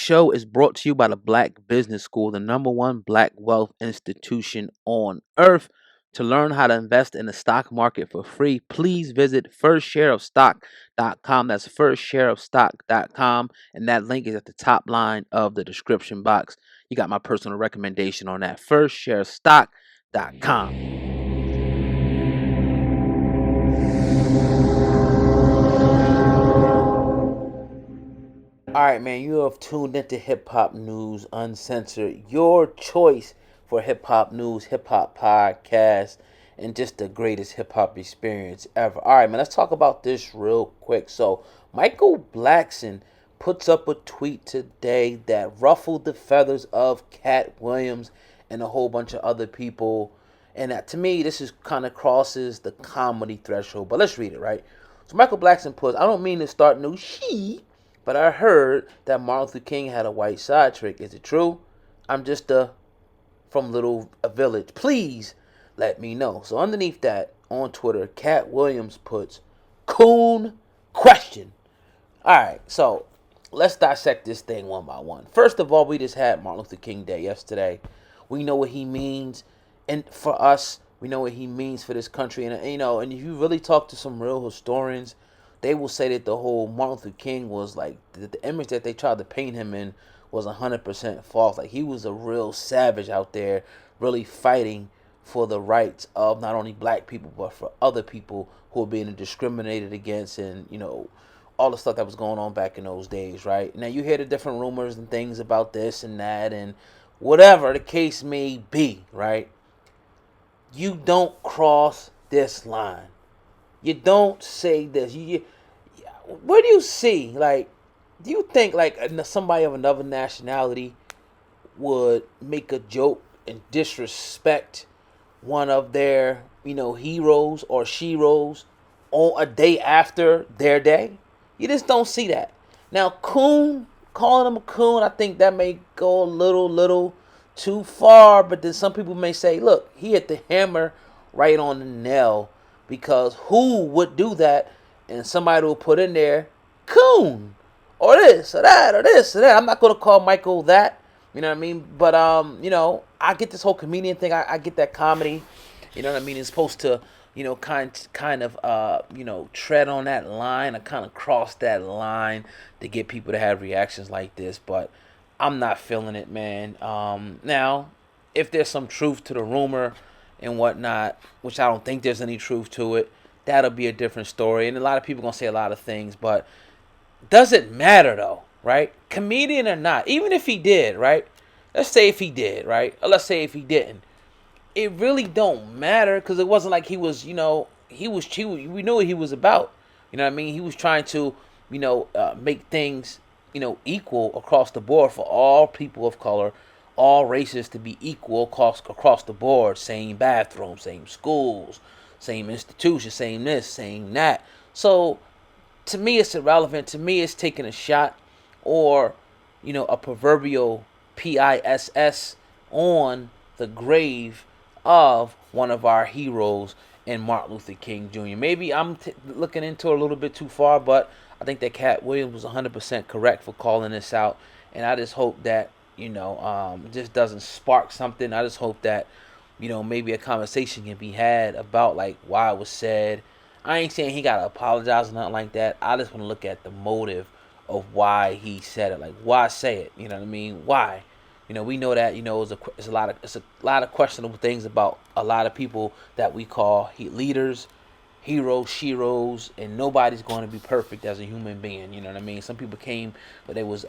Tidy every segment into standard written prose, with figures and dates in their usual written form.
show is brought to you by the Black Business School, the number one black wealth institution on earth. To learn how to invest in the stock market for free, please visit firstshareofstock.com. That's firstshareofstock.com. And that link is at the top line of the description box. You got my personal recommendation on that. Firstshareofstock.com. All right, man, you have tuned into Hip Hop News Uncensored, your choice for hip hop news, hip hop podcast, and just the greatest hip hop experience ever. All right, man, let's talk about this real quick. So, Micheal Blackson puts up a tweet today that ruffled the feathers of Katt Williams and a whole bunch of other people. And that, to me, this is kind of crosses the comedy threshold. But let's read it, right? So, Micheal Blackson puts, I don't mean to start new shit, but I heard that Martin Luther King had a white side trick. Is it true? I'm just from a village. Please let me know. So underneath that on Twitter, Katt Williams puts coon question. All right, so let's dissect this thing one by one. First of all, we just had Martin Luther King Day yesterday. We know what he means, and for us, we know what he means for this country. And and if you really talk to some real historians, they will say that the whole Martin Luther King was like the image that they tried to paint him in was 100% false. Like, he was a real savage out there, really fighting for the rights of not only black people but for other people who were being discriminated against, and all the stuff that was going on back in those days, right? Now you hear the different rumors and things about this and that and whatever the case may be, right? You don't cross this line. You don't say this. Where do you see, like, do you think like somebody of another nationality would make a joke and disrespect one of their, heroes or sheroes on a day after their day? You just don't see that. Now, coon, calling him a coon, I think that may go a little too far, but then some people may say, look, he hit the hammer right on the nail, because who would do that? And somebody will put in there, coon, or this, or that, or this, or that. I'm not going to call Micheal that, you know what I mean? But, I get this whole comedian thing. I get that comedy, you know what I mean? It's supposed to, kind of, tread on that line, or kind of cross that line to get people to have reactions like this. But I'm not feeling it, man. Now, if there's some truth to the rumor and whatnot, which I don't think there's any truth to it, that'll be a different story. And a lot of people gonna say a lot of things, but doesn't matter though, right? Comedian or not, even if he did, right? Let's say if he did, right? Or let's say if he didn't. It really don't matter, because it wasn't like he was, we knew what he was about. You know what I mean? He was trying to, make things, equal across the board for all people of color, all races to be equal across the board. Same bathroom, same schools, same institutions, same this, same that. So to me, it's irrelevant. To me, it's taking a shot or, a proverbial PISS on the grave of one of our heroes in Martin Luther King Jr. Maybe I'm looking into it a little bit too far, but I think that Katt Williams was 100% correct for calling this out. And I just hope that, just doesn't spark something. I just hope that, maybe a conversation can be had about, like, why it was said. I ain't saying he got to apologize or nothing like that. I just want to look at the motive of why he said it. Like, why say it? You know what I mean? Why? We know that, it's a lot of questionable things about a lot of people that we call leaders, heroes, sheroes, and nobody's going to be perfect as a human being. You know what I mean? Some people came, but they was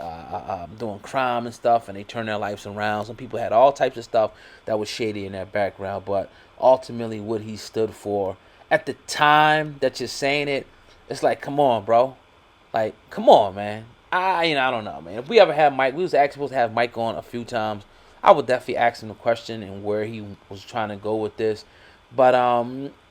doing crime and stuff, and they turned their lives around. Some people had all types of stuff that was shady in their background, but ultimately what he stood for at the time that you're saying it, it's like, come on, bro. Like, come on, man. I don't know, man. If we ever had Mike, we was actually supposed to have Mike on a few times. I would definitely ask him the question and where he was trying to go with this. But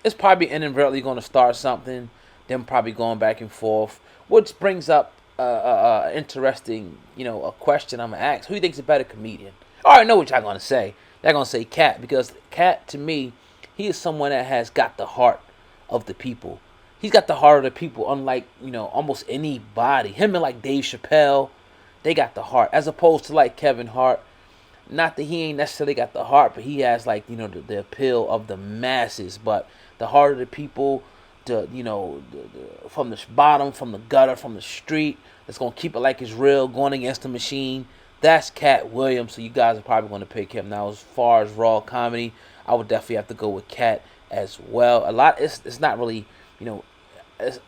it's probably inadvertently going to start something, then probably going back and forth, which brings up interesting, a question I'm going to ask. Who do you think's a better comedian? I already know what y'all going to say. They're going to say Katt, because Katt, to me, he is someone that has got the heart of the people. He's got the heart of the people, unlike, almost anybody. Him and like Dave Chappelle, they got the heart, as opposed to like Kevin Hart. Not that he ain't necessarily got the heart, but he has like, you know, the appeal of the masses. But the heart of the people, you know, from the bottom, from the gutter, from the street, that's gonna keep it like it's real, going against the machine. That's Katt Williams. So you guys are probably gonna pick him. Now, as far as raw comedy, I would definitely have to go with Katt as well. It's not really, you know,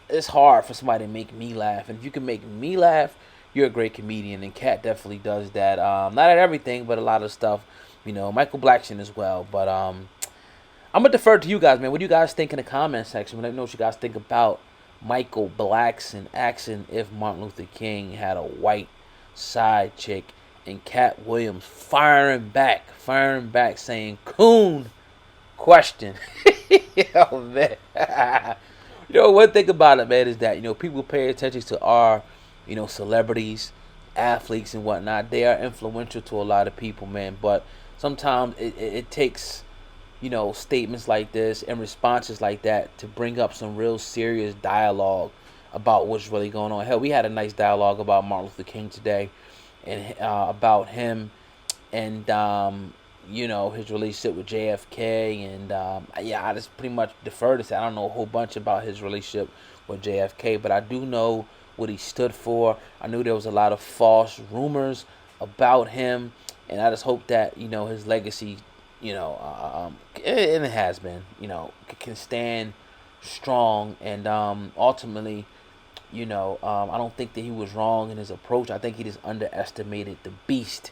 it's hard for somebody to make me laugh, and if you can make me laugh, you're a great comedian, and Katt definitely does that. Not at everything, but a lot of stuff. You know, Michael Blackson as well. But I'm gonna defer to you guys, man. What do you guys think in the comment section? Let me know what you guys think about Michael Blackson asking if Martin Luther King had a white side chick, and Katt Williams firing back, saying "coon?" question. Yo, man. You know, one thing about it, man, is that, you know, people pay attention to our, you know, celebrities, athletes, and whatnot. They are influential to a lot of people, man. But sometimes it takes, you know, statements like this and responses like that to bring up some real serious dialogue about what's really going on. Hell, we had a nice dialogue about Martin Luther King today, and about him, and you know, his relationship with JFK, and yeah, I just pretty much defer to say I don't know a whole bunch about his relationship with JFK, but I do know what he stood for. I knew there was a lot of false rumors about him, and I just hope that, you know, his legacy, you know, and it has been, you know, can stand strong, and ultimately, you know, I don't think that he was wrong in his approach. I think he just underestimated the beast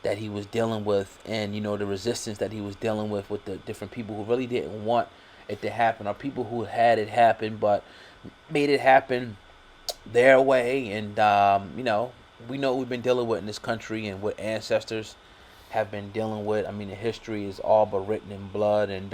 that he was dealing with, and, you know, the resistance that he was dealing with the different people who really didn't want it to happen, or people who had it happen but made it happen their way. And you know, we know what we've been dealing with in this country, and what ancestors have been dealing with. I mean, the history is all but written in blood, and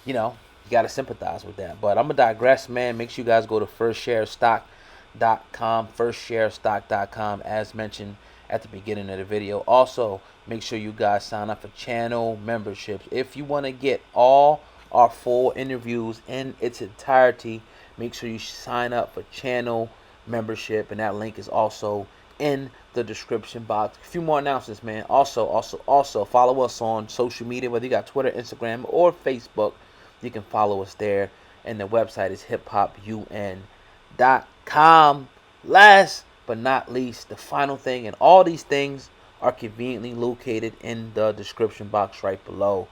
you know, you gotta sympathize with that. But I'm gonna digress, man. Make sure you guys go to firstsharestock.com, firstsharestock.com, as mentioned at the beginning of the video. Also, make sure you guys sign up for channel memberships. If you want to get all our full interviews in its entirety, make sure you sign up for channel membership, and that link is also in the description box. A few more announcements, man. Also follow us on social media, whether you got Twitter, Instagram, or Facebook. You can follow us there, and the website is hiphopun.com. Last but not least, the final thing, and all these things are conveniently located in the description box right below.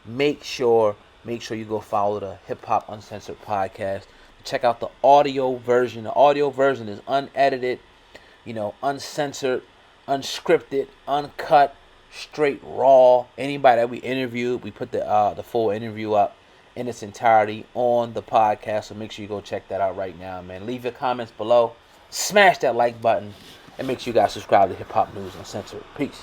Make sure you go follow the Hip Hop Uncensored podcast. Check out the audio version. The audio version is unedited, you know, uncensored, unscripted, uncut, straight raw. Anybody that we interviewed, we put the full interview up in its entirety on the podcast. So make sure you go check that out right now, man. Leave your comments below. Smash that like button, and make sure you guys subscribe to Hip Hop News Uncensored. Peace.